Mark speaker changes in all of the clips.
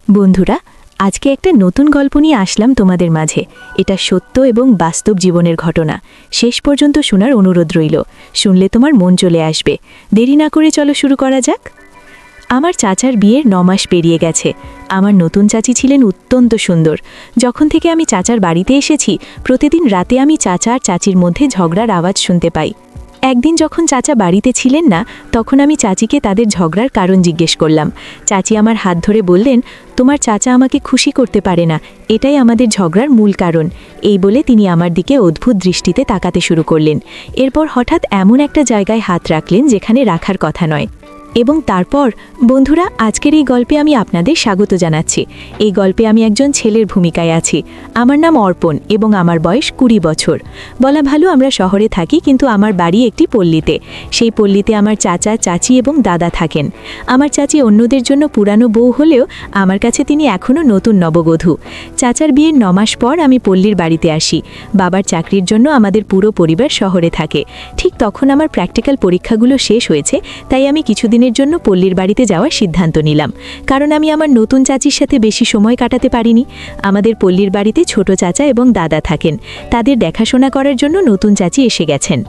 Speaker 1: বন্ধুরা, আজকে একটা নতুন গল্প নিয়ে আসলাম তোমাদের মাঝে। এটা সত্য এবং বাস্তব জীবনের ঘটনা। শেষ পর্যন্ত শোনার অনুরোধ রইল। শুনলে তোমার মন চলে আসবে। দেরি না করে চলো শুরু করা যাক। আমার চাচার বিয়ের ৯ মাস পেরিয়ে গেছে। আমার নতুন চাচি ছিলেন অত্যন্ত সুন্দর। যখন থেকে আমি চাচার বাড়িতে এসেছি, প্রতিদিন রাতে আমি চাচা আর চাচির মধ্যে ঝগড়ার আওয়াজ শুনতে পাই। একদিন যখন চাচা বাড়িতে ছিলেন না, তখন আমি চাচিকে তাদের ঝগড়ার কারণ জিজ্ঞেস করলাম। চাচি আমার হাত ধরে বললেন, তোমার চাচা আমাকে খুশি করতে পারে না, এটাই আমাদের ঝগড়ার মূল কারণ। এই বলে তিনি আমার দিকে অদ্ভুত দৃষ্টিতে তাকাতে শুরু করলেন। এরপর হঠাৎ এমন একটা জায়গায় হাত রাখলেন যেখানে রাখার কথা নয়। এবং তারপর বন্ধুরা, আজকের এই গল্পে আমি আপনাদের স্বাগত জানাচ্ছি। এই গল্পে আমি একজন ছেলের ভূমিকায় আছি। আমার নাম অর্পণ এবং আমার বয়স ২০ বছর। বলা ভালো, আমরা শহরে থাকি, কিন্তু আমার বাড়ি একটি পল্লীতে। সেই পল্লীতে আমার চাচা, চাচি এবং দাদা থাকেন। আমার চাচি অন্যদের জন্য পুরানো বউ হলেও আমার কাছে তিনি এখনও নতুন নববধূ। চাচার বিয়ের ৯ মাস পর আমি পল্লীর বাড়িতে আসি। বাবার চাকরির জন্য আমাদের পুরো পরিবার শহরে থাকে। ঠিক তখন আমার প্র্যাকটিক্যাল পরীক্ষাগুলো শেষ হয়েছে, তাই আমি কিছুদিনের জন্য পল্লীর বাড়িতে যাওয়ার সিদ্ধান্ত নিলাম। কারণ আমি আমার নতুন চাচির সাথে বেশি সময় কাটাতে পারিনি। আমাদের পল্লীর বাড়িতে ছোট চাচা এবং দাদা থাকেন। তাদের দেখাশোনা করার জন্য নতুন চাচি এসে গেছেন।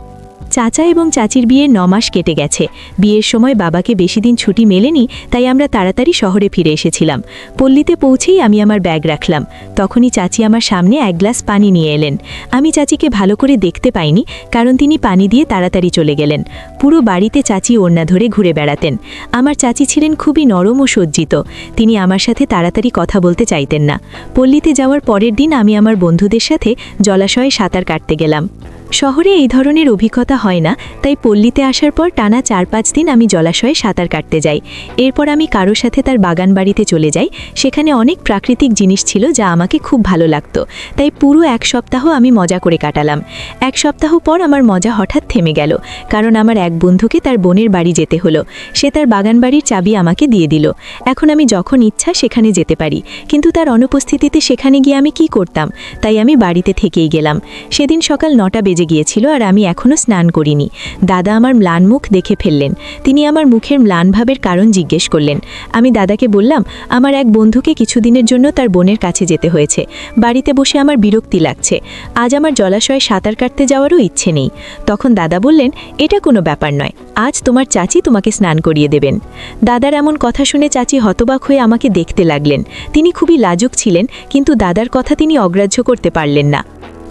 Speaker 1: চাচা এবং চাচির বিয়ের ৯ মাস কেটে গেছে। বিয়ের সময় বাবাকে বেশি দিন ছুটি মেলেনি, তাই আমরা তাড়াতাড়ি শহরে ফিরে এসেছিলাম। পল্লীতে পৌঁছেই আমি আমার ব্যাগ রাখলাম। তখনই চাচি আমার সামনে এক গ্লাস পানি নিয়ে এলেন। আমি চাচিকে ভালো করে দেখতে পাইনি, কারণ তিনি পানি দিয়ে তাড়াতাড়ি চলে গেলেন। পুরো বাড়িতে চাচি ওড়না ধরে ঘুরে বেড়াতেন। আমার চাচি ছিলেন খুবই নরম ও সজ্জিত। তিনি আমার সাথে তাড়াতাড়ি কথা বলতে চাইতেন না। পল্লীতে যাওয়ার পরের দিন আমি আমার বন্ধুদের সাথে জলাশয়ে সাঁতার কাটতে গেলাম। শহরে এই ধরনের অভিজ্ঞতা হয় না, তাই পল্লীতে আসার পর টানা ৪-৫ দিন আমি জলাশয়ে সাঁতার কাটতে যাই। এরপর আমি কারো সাথে তার বাগান বাড়িতে চলে যাই। সেখানে অনেক প্রাকৃতিক জিনিস ছিল যা আমাকে খুব ভালো লাগতো। তাই পুরো ১ সপ্তাহ আমি মজা করে কাটালাম। ১ সপ্তাহ পর আমার মজা হঠাৎ থেমে গেল, কারণ আমার এক বন্ধুকে তার বোনের বাড়ি যেতে হলো। সে তার বাগান বাড়ির চাবি আমাকে দিয়ে দিল। এখন আমি যখন ইচ্ছা সেখানে যেতে পারি, কিন্তু তার অনুপস্থিতিতে সেখানে গিয়ে আমি কি করতাম? তাই আমি বাড়িতে থেকেই গেলাম। সেদিন সকাল ৯টা বেজে গিয়েছিল আর আমি এখনও স্নান করিনি। দাদা আমার ম্লান মুখ দেখে ফেললেন। তিনি আমার মুখের ম্লান ভাবের কারণ জিজ্ঞেস করলেন। আমি দাদাকে বললাম, আমার এক বন্ধুকে কিছুদিনের জন্য তার বোনের কাছে যেতে হয়েছে। বাড়িতে বসে আমার বিরক্তি লাগছে। আজ আমার জলাশয়ে সাঁতার কাটতে যাওয়ারও ইচ্ছে নেই। তখন দাদা বললেন, এটা কোনো ব্যাপার নয়, আজ তোমার চাচি তোমাকে স্নান করিয়ে দেবেন। দাদার এমন কথা শুনে চাচি হতবাক হয়ে আমাকে দেখতে লাগলেন। তিনি খুবই লাজুক ছিলেন, কিন্তু দাদার কথা তিনি অগ্রাহ্য করতে পারলেন না।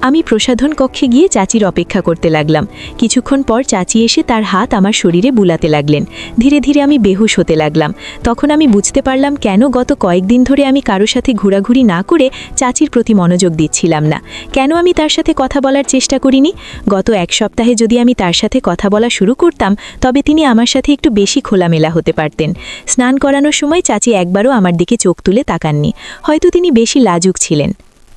Speaker 1: আমি প্রসাধন কক্ষে গিয়ে চাচির অপেক্ষা করতে লাগলাম। কিছুক্ষণ পর চাচি এসে তার হাত আমার শরীরে বুলাতে লাগলেন। ধীরে ধীরে আমি বেহুশ হতে লাগলাম। তখন আমি বুঝতে পারলাম কেন গত কয়েকদিন ধরে আমি কারো সাথে ঘোরাঘুরি না করে চাচির প্রতি মনোযোগ দিচ্ছিলাম না। কেন আমি তার সাথে কথা বলার চেষ্টা করিনি? গত ১ সপ্তাহে যদি আমি তার সাথে কথা বলা শুরু করতাম, তবে তিনি আমার সাথে একটু বেশি খোলামেলা হতে পারতেন। স্নান করানোর সময় চাচি একবারও আমার দিকে চোখ তুলে তাকাননি। হয়তো তিনি বেশি লাজুক ছিলেন।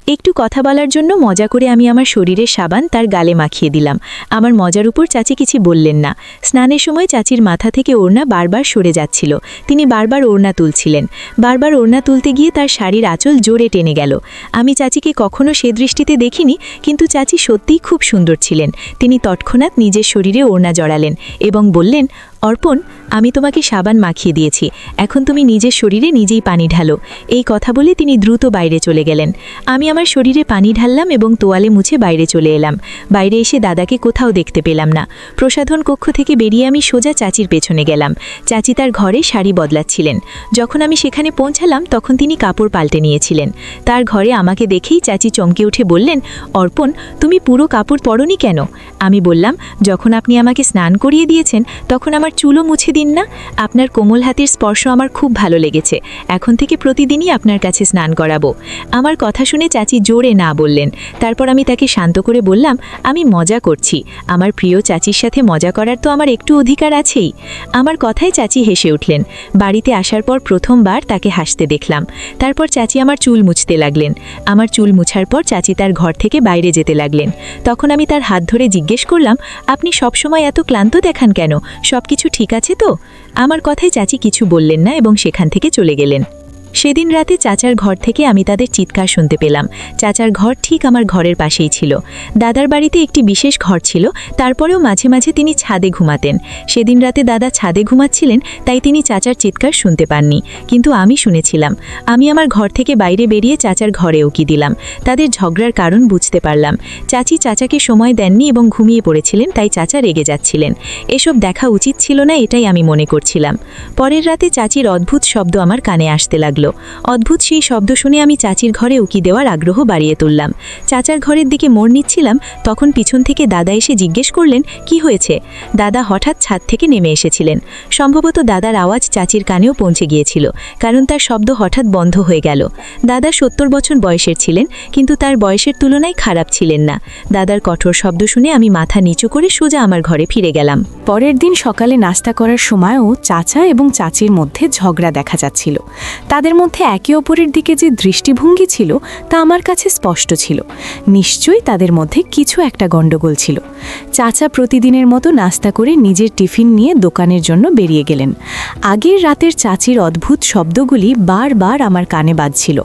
Speaker 1: একটু কথা বলার জন্য মজা করে আমি আমার শরীরের সাবান তার গালে মাখিয়ে দিলাম। আমার মজার উপর চাচি কিছু বললেন না। স্নানের সময় চাচির মাথা থেকে ওড়না বারবার সরে যাচ্ছিল। তিনি বারবার ওড়না তুলছিলেন। বারবার ওড়না তুলতে গিয়ে তার শাড়ির আঁচল জোরে টেনে গেল। আমি চাচিকে কখনো সে দৃষ্টিতে দেখিনি, কিন্তু চাচি সত্যিই খুব সুন্দর ছিলেন। তিনি তৎক্ষণাৎ নিজের শরীরে ওড়না জড়ালেন এবং বললেন, অর্পণ, আমি তোমাকে সাবান মাখিয়ে দিয়েছি, এখন তুমি নিজের শরীরে নিজেই পানি ঢালো। এই কথা বলে তিনি দ্রুত বাইরে চলে গেলেন। আমি আমার শরীরে পানি ঢাললাম এবং তোয়ালে মুছে বাইরে চলে এলাম। বাইরে এসে দাদাকে কোথাও দেখতে পেলাম না। প্রসাধন কক্ষ থেকে বেরিয়ে আমি সোজা চাচির পেছনে গেলাম। চাচি তার ঘরে শাড়ি বদলাচ্ছিলেন। যখন আমি সেখানে পৌঁছালাম, তখন তিনি কাপড় পাল্টে নিয়েছিলেন। তার ঘরে আমাকে দেখেই চাচি চমকে উঠে বললেন, অর্পণ, তুমি পুরো কাপড় পরোনি কেন? আমি বললাম, যখন আপনি আমাকে স্নান করিয়ে দিয়েছেন, তখন আমার চুলও মুছে দিন না। আপনার কোমল হাতের স্পর্শ আমার খুব ভালো লেগেছে। এখন থেকে প্রতিদিনই আপনার কাছে স্নান করাবো। আমার কথা শুনে চাচি জোরে না বললেন। তারপর আমি তাকে শান্ত করে বললাম, আমি মজা করছি। আমার প্রিয় চাচির সাথে মজা করার তো আমার একটু অধিকার আছেই। আমার কথায় চাচি হেসে উঠলেন। বাড়িতে আসার পর প্রথমবার তাকে হাসতে দেখলাম। তারপর চাচি আমার চুল মুছতে লাগলেন। আমার চুল মুছার পর চাচি তার ঘর থেকে বাইরে যেতে লাগলেন। তখন আমি তার হাত ধরে জিজ্ঞেস করলাম, আপনি সবসময় এত ক্লান্ত দেখান কেন? সবকিছু ঠিক আছে তো? আমার কথায় চাচি কিছু বললেন না এবং সেখান থেকে চলে গেলেন। সেদিন রাতে চাচার ঘর থেকে আমি তাদের চিৎকার শুনতে পেলাম। চাচার ঘর ঠিক আমার ঘরের পাশেই ছিল। দাদার বাড়িতে একটি বিশেষ ঘর ছিল, তারপরেও মাঝে মাঝে তিনি ছাদে ঘুমাতেন। সেদিন রাতে দাদা ছাদে ঘুমাচ্ছিলেন, তাই তিনি চাচার চিৎকার শুনতে পাননি, কিন্তু আমি শুনেছিলাম। আমি আমার ঘর থেকে বাইরে বেরিয়ে চাচার ঘরে উকি দিলাম। তাদের ঝগড়ার কারণ বুঝতে পারলাম। চাচি চাচাকে সময় দেননি এবং ঘুমিয়ে পড়েছিলেন, তাই চাচা রেগে যাচ্ছিলেন। এসব দেখা উচিত ছিল না, এটাই আমি মনে করছিলাম। পরের রাতে চাচির অদ্ভুত শব্দ আমার কানে আসতে লাগলো। অদ্ভুত সেই শব্দ শুনে আমি চাচির ঘরে উকি দেওয়ার আগ্রহ বাড়িয়ে তুললাম। চাচার ঘরের দিকে মোড় নিচ্ছিলাম, তখন পিছন থেকে দাদা এসে জিজ্ঞেস করলেন, কি হয়েছে? দাদা হঠাৎ ছাদ থেকে নেমে এসেছিলেন। সম্ভবত দাদার আওয়াজ চাচির কানেও পৌঁছে গিয়েছিল, কারণ তার শব্দ হঠাৎ বন্ধ হয়ে গেল। দাদা 70 বছর বয়সের ছিলেন, কিন্তু তার বয়সের তুলনায় খারাপ ছিলেন না। দাদার কঠোর শব্দ শুনে আমি মাথা নিচু করে সোজা আমার ঘরে ফিরে গেলাম।
Speaker 2: পরের দিন সকালে নাস্তা করার সময়ও চাচা এবং চাচির মধ্যে ঝগড়া দেখা যাচ্ছিল। তাদের মধ্যে একে অপরের দিকে যে দৃষ্টিভঙ্গি ছিল তা আমার কাছে স্পষ্ট ছিল। নিশ্চয়ই তাদের মধ্যে কিছু একটা গণ্ডগোল ছিল। চাচা প্রতিদিনের মতো নাস্তা করে নিজের টিফিন নিয়ে দোকানের জন্য বেরিয়ে গেলেন। আগের রাতের চাচির অদ্ভুত শব্দগুলি বারবার আমার কানে বাজছিল।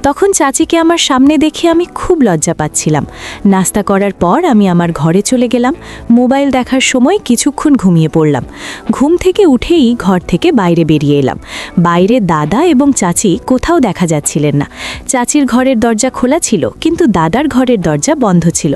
Speaker 2: তখন চাচিকে আমার সামনে দেখে আমি খুব লজ্জা পাচ্ছিলাম। নাস্তা করার পর আমি আমার ঘরে চলে গেলাম। মোবাইল দেখার সময় কিছুক্ষণ ঘুমিয়ে পড়লাম। ঘুম থেকে উঠেই ঘর থেকে বাইরে বেরিয়ে এলাম। বাইরে দাদা এবং চাচি কোথাও দেখা যাচ্ছিলেন না। চাচির ঘরের দরজা খোলা ছিল, কিন্তু দাদার ঘরের দরজা বন্ধ ছিল।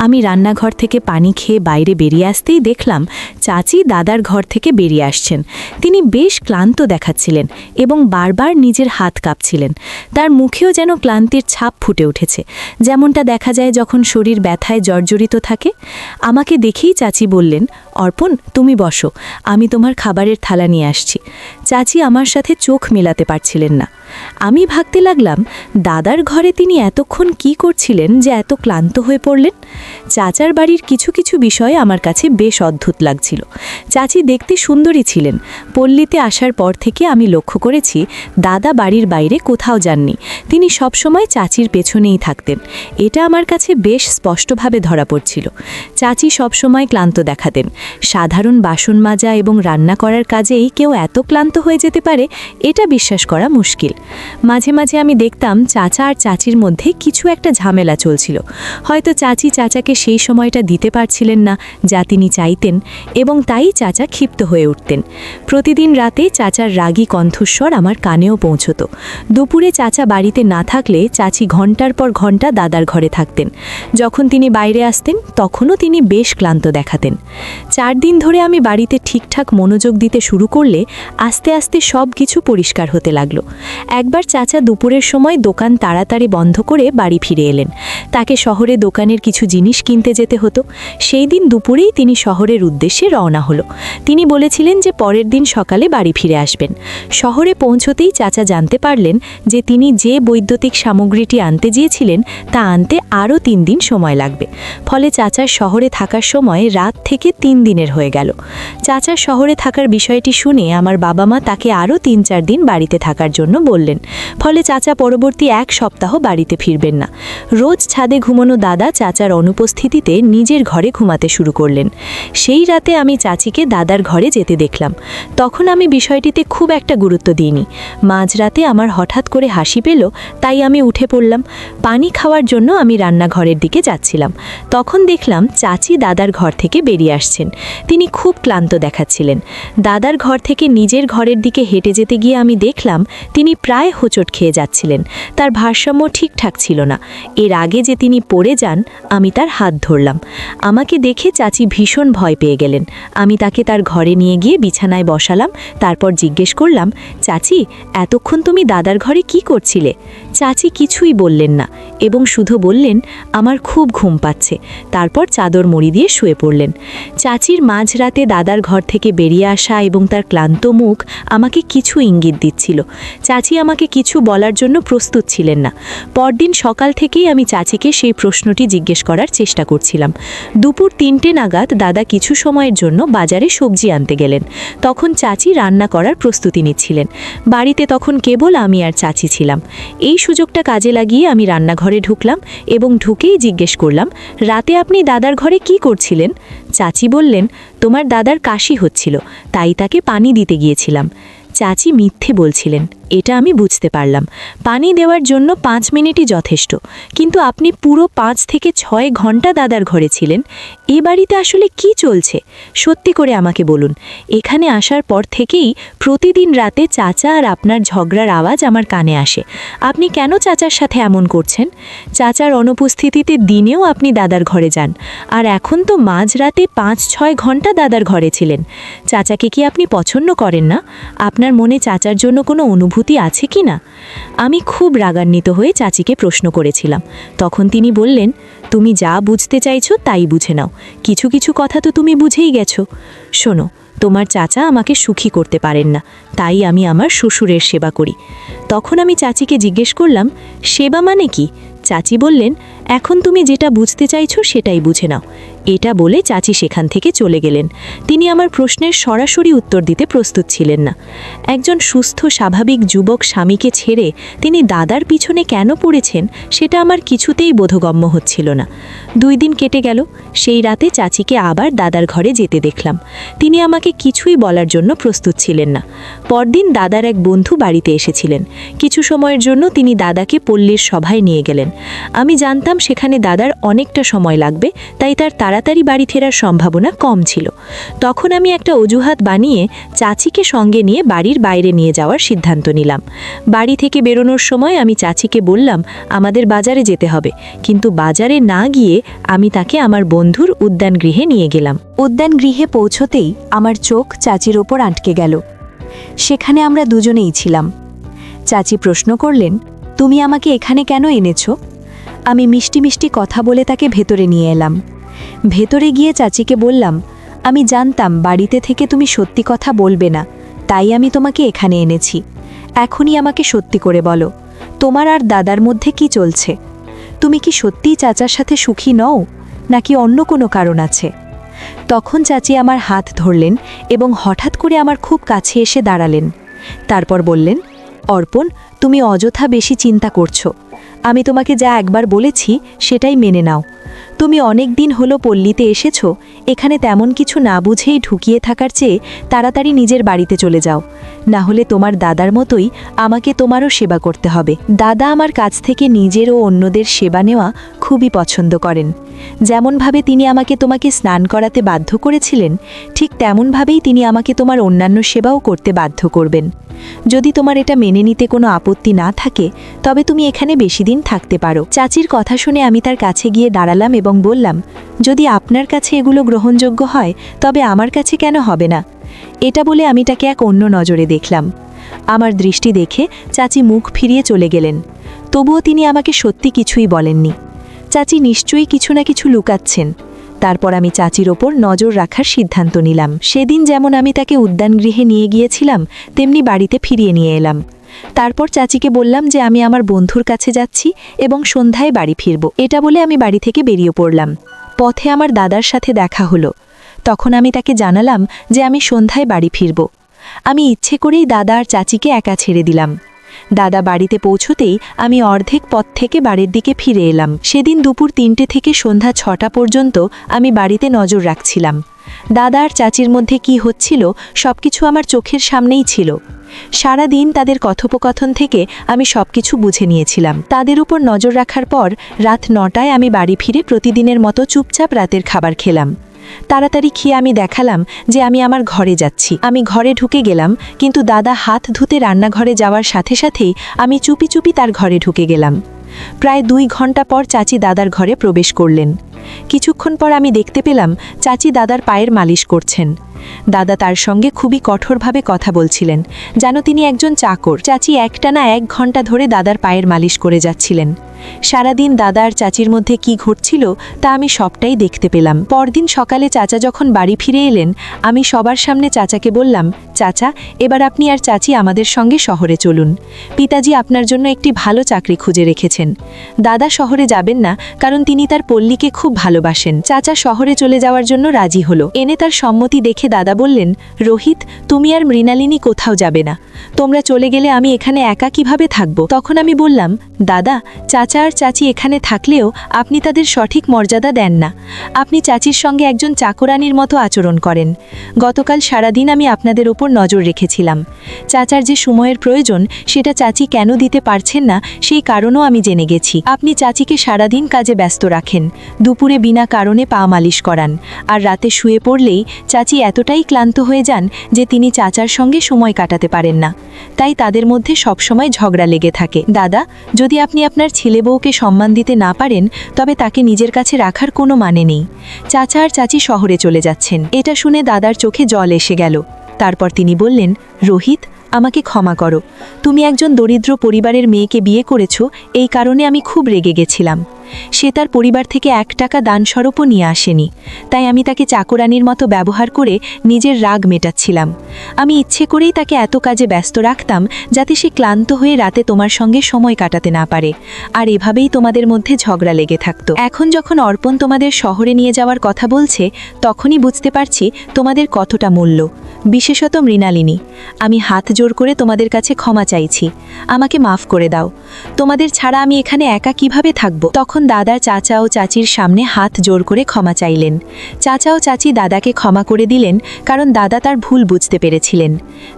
Speaker 2: আমি রান্নাঘর থেকে পানি খেয়ে বাইরে বেরিয়ে আসতেই দেখলাম চাচি দাদার ঘর থেকে বেরিয়ে আসছেন। তিনি বেশ ক্লান্ত দেখাচ্ছিলেন এবং বারবার নিজের হাত কাঁপছিলেন। তার মুখেও যেন ক্লান্তির ছাপ ফুটে উঠেছে, যেমনটা দেখা যায় যখন শরীর ব্যথায় জর্জরিত থাকে। আমাকে দেখেই চাচি বললেন, অর্পণ, তুমি বসো, আমি তোমার খাবারের থালা নিয়ে আসছি। চাচি আমার সাথে চোখ মেলাতে পারছিলেন না। আমি ভাবতে লাগলাম, দাদার ঘরে তিনি এতক্ষণ কি করছিলেন যে এত ক্লান্ত হয়ে পড়লেন? চাচার বাড়ির কিছু কিছু বিষয় আমার কাছে বেশ অদ্ভুত লাগছিল। চাচি দেখতে সুন্দরী ছিলেন। পল্লীতে আসার পর থেকে আমি লক্ষ্য করেছি দাদা বাড়ির বাইরে কোথাও যাননি। তিনি সবসময় চাচির পেছনেই থাকতেন। এটা আমার কাছে বেশ স্পষ্টভাবে ধরা পড়ছিল। চাচি সবসময় ক্লান্ত দেখাতেন। সাধারণ বাসন মাজা এবং রান্না করার কাজেই কেউ এত ক্লান্ত হয়ে যেতে পারে, এটা বিশ্বাস করা মুশকিল। মাঝে মাঝে আমি দেখতাম চাচা আর চাচির মধ্যে কিছু একটা ঝামেলা চলছিল। হয়তো চাচি চাচাকে সেই সময়টা দিতে পারছিলেন না যা তিনি চাইতেন, এবং তাই চাচা ক্ষিপ্ত হয়ে উঠতেন। প্রতিদিন রাতে চাচার রাগী কণ্ঠস্বর আমার কানেও পৌঁছত। দুপুরে চাচা বাড়িতে না থাকলে চাচি ঘন্টার পর ঘন্টা দাদার ঘরে থাকতেন। যখন তিনি বাইরে আসতেন তখনও তিনি বেশ ক্লান্ত দেখাতেন। 4 দিন ধরে আমি বাড়িতে ঠিকঠাক মনোযোগ দিতে শুরু করলে আস্তে আস্তে সব কিছু পরিষ্কার হতে লাগলো। একবার চাচা দুপুরের সময় দোকান তাড়াতাড়ি বন্ধ করে বাড়ি ফিরে এলেন। তাকে শহরে দোকানের কিছু জিনিস কিনতে যেতে হতো। সেই দিন দুপুরেই তিনি শহরের উদ্দেশ্যে রওনা হলো। তিনি বলেছিলেন যে পরের দিন সকালে বাড়ি ফিরে আসবেন। শহরে পৌঁছতেই চাচা জানতে পারলেন যে তিনি যে বৈদ্যুতিক সামগ্রীটি আনতে গিয়েছিলেন তা আনতে আরও 3 দিন সময় লাগবে। ফলে চাচার শহরে থাকার সময় রাত থেকে 3 দিনের হয়ে গেল। চাচার শহরে থাকার বিষয়টি শুনে আমার বাবা মা তাকে আরও 3-4 দিন বাড়িতে থাকার জন্য বললেন। ফলে চাচা পরবর্তী 1 সপ্তাহ বাড়িতে ফিরবেন না। রোজ ছাদে ঘুমানো দাদা চাচার অনুপস্থিতিতে নিজের ঘরে ঘুমাতে শুরু করলেন। সেই রাতে আমি চাচিকে দাদার ঘরে যেতে দেখলাম। তখন আমি বিষয়টিতে খুব একটা গুরুত্ব দিইনি। মাঝরাতে আমার হঠাৎ করে হাসি পেল, তাই আমি উঠে পড়লাম। পানি খাওয়ার জন্য আমি রান্নাঘরের দিকে যাচ্ছিলাম। তখন দেখলাম চাচি দাদার ঘর থেকে বেরিয়ে আসছেন। তিনি খুব ক্লান্ত দেখাচ্ছিলেন। দাদার ঘর থেকে নিজের ঘরের দিকে হেঁটে যেতে গিয়ে আমি দেখলাম তিনি প্রায় হোঁচট খেয়ে যাচ্ছিলেন। তার ভারসাম্য ঠিকঠাক ছিল না। এর আগে যে তিনি পড়ে যান, আমি তার হাত ধরলাম। আমাকে দেখে চাচি ভীষণ ভয় পেয়ে গেলেন। আমি তাকে তার ঘরে নিয়ে গিয়ে বিছানায় বসালাম। তারপর জিজ্ঞেস করলাম, চাচি, এতক্ষণ তুমি দাদার ঘরে কি করছিলে? চাচি কিছুই বললেন না এবং শুধু বললেন, আমার খুব ঘুম পাচ্ছে। তারপর চাদর মুড়ি দিয়ে শুয়ে পড়লেন। চাচির মাঝরাতে দাদার ঘর থেকে বেরিয়ে আসা এবং তার ক্লান্ত মুখ আমাকে কিছু ইঙ্গিত দিচ্ছিল। চাচি আমাকে কিছু বলার জন্য প্রস্তুত ছিলেন না। পরদিন সকাল থেকেই আমি চাচিকে সেই প্রশ্নটি জিজ্ঞেস করার চেষ্টা করছিলাম। দুপুর 3টে নাগাদ দাদা কিছু সময়ের জন্য বাজারে সবজি আনতে গেলেন। তখন চাচি রান্না করার প্রস্তুতি নিচ্ছিলেন। বাড়িতে তখন কেবল আমি আর চাচি ছিলাম। এই সুযোগটা কাজে লাগিয়ে আমি রান্নাঘরে ঢুকলাম এবং ঢুকেই জিজ্ঞেস করলাম, রাতে আপনি দাদার ঘরে কি করছিলেন? চাচি বললেন, তোমার দাদার কাশি হচ্ছিল, তাই তাকে পানি দিতে গিয়েছিলাম।
Speaker 1: চাচি মিথ্যে বলছিলেন, এটা আমি বুঝতে পারলাম। পানি দেওয়ার জন্য 5 মিনিটই যথেষ্ট, কিন্তু আপনি পুরো 5 থেকে 6 ঘন্টা দাদার ঘরে ছিলেন। এ বাড়িতে আসলে কি চলছে সত্যি করে আমাকে বলুন। এখানে আসার পর থেকেই প্রতিদিন রাতে চাচা আর আপনার ঝগড়ার আওয়াজ আমার কানে আসে। আপনি কেন চাচার সাথে এমন করছেন? চাচার অনুপস্থিতিতে দিনেও আপনি দাদার ঘরে যান, আর এখন তো মাঝরাতে 5-6 ঘন্টা দাদার ঘরে ছিলেন। চাচাকে কি আপনি পছন্দ করেন না? আপনার মনে চাচার জন্য কোনো অনুভূতি আছে কি না? আমি খুব রাগান্বিত হয়ে চাচিকে প্রশ্ন করেছিলাম। তখন তিনি বললেন, তুমি যা বুঝতে চাইছো তাই বুঝে নাও, কিছু কিছু কথা তো তুমি বুঝেই গেছো। শোনো, তোমার চাচা আমাকে সুখী করতে পারেন না, তাই আমি আমার শ্বশুরের সেবা করি। তখন আমি চাচিকে জিজ্ঞেস করলাম, সেবা মানে কি? চাচি বললেন, এখন তুমি যেটা বুঝতে চাইছো সেটাই বুঝে নাও। এটা বলে চাচি সেখান থেকে চলে গেলেন। তিনি আমার প্রশ্নের সরাসরি উত্তর দিতে প্রস্তুত ছিলেন না। একজন সুস্থ স্বাভাবিক যুবক স্বামীকে ছেড়ে তিনি দাদার পিছনে কেন পড়েছেন সেটা আমার কিছুতেই বোধগম্য হচ্ছিল না। 2 দিন কেটে গেল। সেই রাতে চাচিকে আবার দাদার ঘরে যেতে দেখলাম। তিনি আমাকে কিছুই বলার জন্য প্রস্তুত ছিলেন না। পরদিন দাদার এক বন্ধু বাড়িতে এসেছিলেন। কিছু সময়ের জন্য তিনি দাদাকে পল্লীর সভায় নিয়ে গেলেন। আমি জানতাম সেখানে দাদার অনেকটা সময় লাগবে, তাই তার তাড়াতাড়ি বাড়ি ফেরার সম্ভাবনা কম ছিল। তখন আমি একটা অজুহাত বানিয়ে চাচিকে সঙ্গে নিয়ে বাড়ির বাইরে নিয়ে যাওয়ার সিদ্ধান্ত নিলাম। বাড়ি থেকে বেরোনোর সময় আমি চাচিকে বললাম, আমাদের বাজারে যেতে হবে। কিন্তু বাজারে না গিয়ে আমি তাকে আমার বন্ধুর উদ্যান গৃহে নিয়ে গেলাম।
Speaker 2: উদ্যান গৃহে পৌঁছতেই আমার চোখ চাচির ওপর আটকে গেল। সেখানে আমরা দুজনেই ছিলাম। চাচি প্রশ্ন করলেন, তুমি আমাকে এখানে কেন এনেছো? আমি মিষ্টি মিষ্টি কথা বলে তাকে ভেতরে নিয়ে এলাম। ভেতরে গিয়ে চাচিকে বললাম, আমি জানতাম বাড়িতে থেকে তুমি সত্যি কথা বলবে না, তাই আমি তোমাকে এখানে এনেছি। এখনই আমাকে সত্যি করে বলো, তোমার আর দাদার মধ্যে কি চলছে? তুমি কি সত্যিই চাচার সাথে সুখী নও, নাকি অন্য কোনো কারণ আছে? তখন চাচি আমার হাত ধরলেন এবং হঠাৎ করে আমার খুব কাছে এসে দাঁড়ালেন। তারপর বললেন, অর্পণ, তুমি অযথা বেশি চিন্তা করছো। আমি তোমাকে যা একবার বলেছি সেটাই মেনে নাও। তুমি অনেক দিন হলো পল্লীতে এসেছো, এখানে তেমন কিছু না বুঝেই ঢুকিয়ে থাকার চেয়ে তাড়াতাড়ি নিজের বাড়িতে চলে যাও, না হলে তোমার দাদার মতোই আমাকে তোমারও সেবা করতে হবে। দাদা আমার কাছ থেকে নিজের ও অন্যদের সেবা নেওয়া খুবই পছন্দ করেন। যেমনভাবে তিনি আমাকে তোমাকে স্নান করাতে বাধ্য করেছিলেন, ঠিক তেমনভাবেই তিনি আমাকে তোমার অন্যান্য সেবাও করতে বাধ্য করবেন। যদি তোমার এটা মেনে নিতে কোনো আপত্তি না থাকে, তবে তুমি এখানে বেশি দিন থাকতে পারো। চাচির কথা শুনে আমি তার কাছে গিয়ে দাঁড়ালাম এবং বললাম, যদি আপনার কাছে এগুলো গ্রহণযোগ্য হয়, তবে আমার কাছে কেন হবে না? এটা বলে আমি তাকে এক অন্য নজরে দেখলাম। আমার দৃষ্টি দেখে চাচি মুখ ফিরিয়ে চলে গেলেন। তবুও তিনি আমাকে সত্যি কিছুই বলেননি। চাচি নিশ্চয়ই কিছু না কিছু লুকাচ্ছেন। তারপর আমি চাচির ওপর নজর রাখার সিদ্ধান্ত নিলাম। সেদিন যেমন আমি তাকে উদ্যানগৃহে নিয়ে গিয়েছিলাম, তেমনি বাড়িতে ফিরিয়ে নিয়ে এলাম। তারপর চাচিকে বললাম যে আমি আমার বন্ধুর কাছে যাচ্ছি এবং সন্ধ্যায় বাড়ি ফিরব। এটা বলে আমি বাড়ি থেকে বেরিয়ে পড়লাম। পথে আমার দাদার সাথে দেখা হলো। তখন আমি তাকে জানালাম যে আমি সন্ধ্যায় বাড়ি ফিরব। আমি ইচ্ছে করেই দাদা আর চাচিকে একা ছেড়ে দিলাম। দাদা বাড়িতে পৌঁছতেই আমি অর্ধেক পথ থেকে বাড়ির দিকে ফিরে এলাম। সেদিন দুপুর 3টে থেকে সন্ধ্যা 6টা পর্যন্ত আমি বাড়িতে নজর রাখছিলাম। দাদা আর চাচির মধ্যে কি হচ্ছিল সবকিছু আমার চোখের সামনেই ছিল। সারা দিন তাদের কথোপকথন থেকে আমি সবকিছু বুঝে নিয়েছিলাম। তাদের উপর নজর রাখার পর রাত 9টায় আমি বাড়ি ফিরে প্রতিদিনের মতো চুপচাপ রাতের খাবার খেলাম। তাড়াতাড়ি খেয়ে আমি দেখালাম যে আমি আমার ঘরে যাচ্ছি। আমি ঘরে ঢুকে গেলাম, কিন্তু দাদা হাত ধুতে রান্নাঘরে যাওয়ার সাথে সাথেই আমি চুপি চুপি তার ঘরে ঢুকে গেলাম। প্রায় 2 ঘন্টা পর চাচি দাদার ঘরে প্রবেশ করলেন। কিছুক্ষণ পর আমি দেখতে পেলাম চাচি দাদার পায়ের মালিশ করছেন। দাদা তার সঙ্গে খুবই কঠোরভাবে কথা বলছিলেন, যেন তিনি একজন চাকর। চাচি একটানা 1 ঘন্টা ধরে দাদার পায়ের মালিশ করে যাচ্ছিলেন। সারাদিন দাদা আর চাচির মধ্যে কি ঘটছিল তা আমি সবটাই দেখতে পেলাম। পরদিন সকালে চাচা যখন বাড়ি ফিরে এলেন, আমি সবার সামনে চাচাকে বললাম, চাচা, এবার আপনি আর চাচি আমাদের সঙ্গে শহরে চলুন। পিতাজি আপনার জন্য একটি ভালো চাকরি খুঁজে রেখেছেন। দাদা শহরে যাবেন না, কারণ তিনি তার পল্লীকে খুব ভালোবাসেন। চাচা শহরে চলে যাওয়ার জন্য রাজি হলো। এনে তার সম্মতি দেখে দাদা বললেন, রোহিত, তুমি আর মৃণালিনী কোথাও যাবে না। তোমরা চলে গেলে আমি এখানে একা কিভাবে থাকব? তখন আমি বললাম, দাদা, চাচা
Speaker 1: চাচা আর চাচি এখানে থাকলেও আপনি তাদের সঠিক মর্যাদা দেন না। আপনি চাচির সঙ্গে একজন চাকরানির মতো আচরণ করেন। গতকাল সারাদিন আমি আপনাদের ওপর নজর রেখেছিলাম। চাচার যে সময়ের প্রয়োজন সেটা চাচি কেন দিতে পারছেন না সেই কারণও আমি জেনে গেছি। আপনি চাচিকে সারাদিন কাজে ব্যস্ত রাখেন, দুপুরে বিনা কারণে পা মালিশ করান, আর রাতে শুয়ে পড়লেই চাচি এতটাই ক্লান্ত হয়ে যান যে তিনি চাচার সঙ্গে সময় কাটাতে পারেন না। তাই তাদের মধ্যে সবসময় ঝগড়া লেগে থাকে। দাদা, যদি আপনি আপনার ছেলে বউকে সম্মান দিতে না পারেন তবে তাকে নিজের কাছে রাখার কোনো মানে নেই। চাচা আর চাচি শহরে চলে যাচ্ছেন। এটা শুনে দাদার চোখে জল এসে গেল। তারপর তিনি বললেন, রোহিত, আমাকে ক্ষমা করো। তুমি একজন দরিদ্র পরিবারের মেয়েকে বিয়ে করেছো, এই কারণে আমি খুব রেগে গেছিলাম। সে তার পরিবার থেকে 1 টাকা দানস্বরূপও নিয়ে আসেনি, তাই আমি তাকে চাকরানির মতো ব্যবহার করে নিজের রাগ মেটাচ্ছিলাম। আমি ইচ্ছে করেই তাকে এত কাজে ব্যস্ত রাখতাম যাতে সে ক্লান্ত হয়ে রাতে তোমার সঙ্গে সময় কাটাতে না পারে, আর এভাবেই তোমাদের মধ্যে ঝগড়া লেগে থাকতো। এখন যখন অর্পণ তোমাদের শহরে নিয়ে যাওয়ার কথা বলছে তখনই বুঝতে পারছি তোমাদের কতটা মূল্য, বিশেষত মৃণালিনী। আমি হাত জোর করে তোমাদের কাছে ক্ষমা চাইছি, আমাকে মাফ করে দাও। তোমাদের ছাড়া আমি এখানে একা কিভাবে থাকব? তখন দাদার চাচা ও চাচির সামনে হাত জোর করে ক্ষমা চাইলেন। চাচা ও চাচি দাদাকে ক্ষমা করে দিলেন, কারণ দাদা তার ভুল বুঝতে পেরেছিলেন।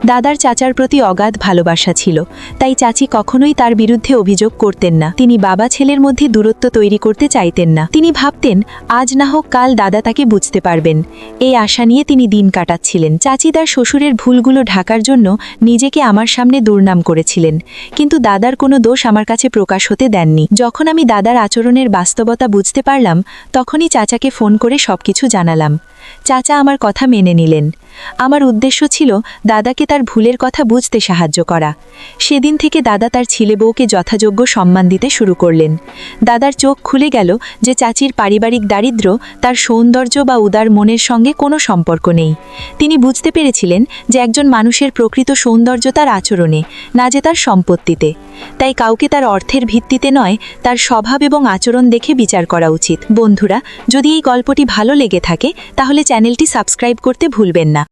Speaker 1: দাদার চাচার প্রতি অগাধ ভালোবাসা ছিল, তাই চাচি কখনোই তার বিরুদ্ধে অভিযোগ করতেন না। তিনি বাবা ছেলের মধ্যে দূরত্ব তৈরি করতে চাইতেন না। তিনি ভাবতেন আজ না হোক কাল দাদা তাকে বুঝতে পারবেন, এই আশা নিয়ে তিনি দিন কাটাচ্ছিলেন। চাচি তার শ্বশুরের ভুলগুলো ঢাকার জন্য নিজেকে আমার সামনে দুর্নাম করেছিলেন, কিন্তু দাদার কোনো দোষ আমার কাছে প্রকাশ হতে দেননি। যখন আমি দাদার আচরণের বাস্তবতা বুঝতে পারলাম তখনই চাচাকে ফোন করে সবকিছু জানালাম। চাচা আমার কথা মেনে নিলেন। আমার উদ্দেশ্য ছিল দাদাকে তার ভুলের কথা বুঝতে সাহায্য করা। সেদিন থেকে দাদা তার ছেলে বউকে যথাযোগ্য সম্মান দিতে শুরু করলেন। দাদার চোখ খুলে গেল যে চাচির পারিবারিক দারিদ্র্য তার সৌন্দর্য বা উদার মনের সঙ্গে কোনো সম্পর্ক নেই। তিনি বুঝতে পেরেছিলেন যে একজন মানুষের প্রকৃত সৌন্দর্য তার আচরণে, না যে তার সম্পত্তিতে। তাই কাউকে তার অর্থের ভিত্তিতে নয়, তার স্বভাব এবং আচরণ দেখে বিচার করা উচিত। বন্ধুরা, যদি এই গল্পটি ভালো লেগে থাকে তাহলে চ্যানেলটি সাবস্ক্রাইব করতে ভুলবেন না।